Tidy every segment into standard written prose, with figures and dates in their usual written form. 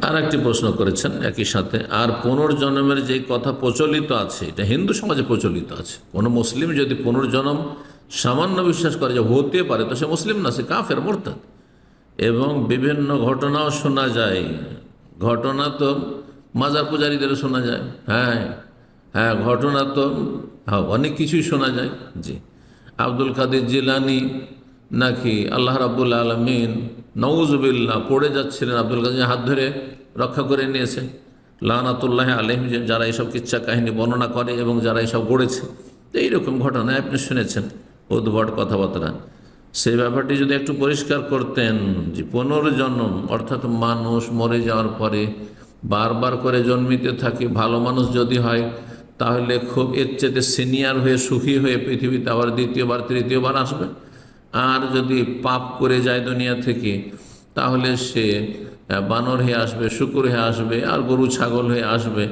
আর একটি প্রশ্ন করেছেন একই সাথে, আর পুনর্জন্মের যে কথা প্রচলিত আছে, এটা হিন্দু সমাজে প্রচলিত আছে। কোনো মুসলিম যদি পুনর্জন্ম সামান্য বিশ্বাস করে যে হতে পারে, তো সে মুসলিম না, সে কাফের, মুরতাদ। এবং বিভিন্ন ঘটনাও শোনা যায়। ঘটনা তো মাজার পূজারীদেরও শোনা যায়। হ্যাঁ, হ্যাঁ, ঘটনা তো হ্যাঁ অনেক কিছুই শোনা যায়। জি, আব্দুল কাদের জিলানি নাকি আল্লাহ রাব্বুল আলামিন নউজুবিল্লাহ পড়ে যাচ্ছিলেন, আব্দুল কাদের হাত ধরে রক্ষা করে নিয়েছে, লানাতুল্লাহ আলাইহিম, যারা এইসব কিচ্ছা কাহিনী বর্ণনা করে এবং যারা এইসব গড়েছে। তো এইরকম ঘটনা আপনি শুনেছেন, উদ্ভট কথাবার্তা। সেই ব্যাপারটি যদি একটু পরিষ্কার করতেন যে পুনর্জন্ম অর্থাৎ মানুষ মরে যাওয়ার পরে বারবার করে জন্মিতে থাকে, ভালো মানুষ যদি হয় তাহলে খুব এর চেয়ে সিনিয়র হয়ে সুখী হয়ে পৃথিবীতে আবার দ্বিতীয়বার তৃতীয়বার আসবে। আর যদি পাপ করে যায় দুনিয়া থেকে, তাহলে সে বানর হয়ে আসবে, শুকুর হয়ে আসবে, আর গরু ছাগল হয়ে আসবে,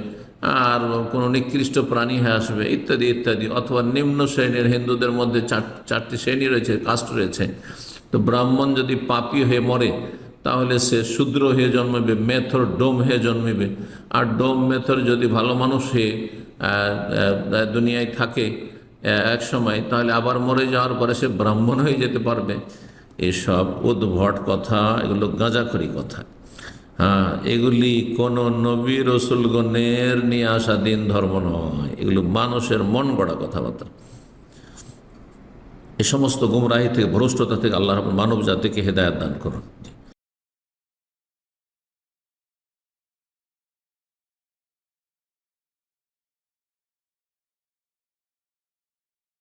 আর কোনো নিকৃষ্ট প্রাণী হয়ে আসবে, ইত্যাদি ইত্যাদি। অথবা নিম্ন শ্রেণীর, হিন্দুদের মধ্যে চারটি শ্রেণী রয়েছে, কাস্ট রয়েছে। তো ব্রাহ্মণ যদি পাপী হয়ে মরে, তাহলে সে শূদ্র হয়ে জন্মবে, মেথর ডোম হয়ে জন্মিবে। আর ডোম মেথর যদি ভালো মানুষ হয়ে দুনিয়ায় থাকে এক সময়, তাহলে আবার মরে যাওয়ার পরে সে ব্রাহ্মণ হয়ে যেতে পারবে। এসব উদ্ভট কথা, এগুলো গাঁজাখড়ি কথা। হ্যাঁ, এগুলি কোনো নবী রসুলগণের নিয়ে আসা দিন ধর্ম নয়, এগুলো মানুষের মন গড়া কথাবার্তা। এ সমস্ত গুমরাহি থেকে, ভ্রষ্টতা থেকে আল্লাহ মানব জাতিকে হেদায়েত দান করুন।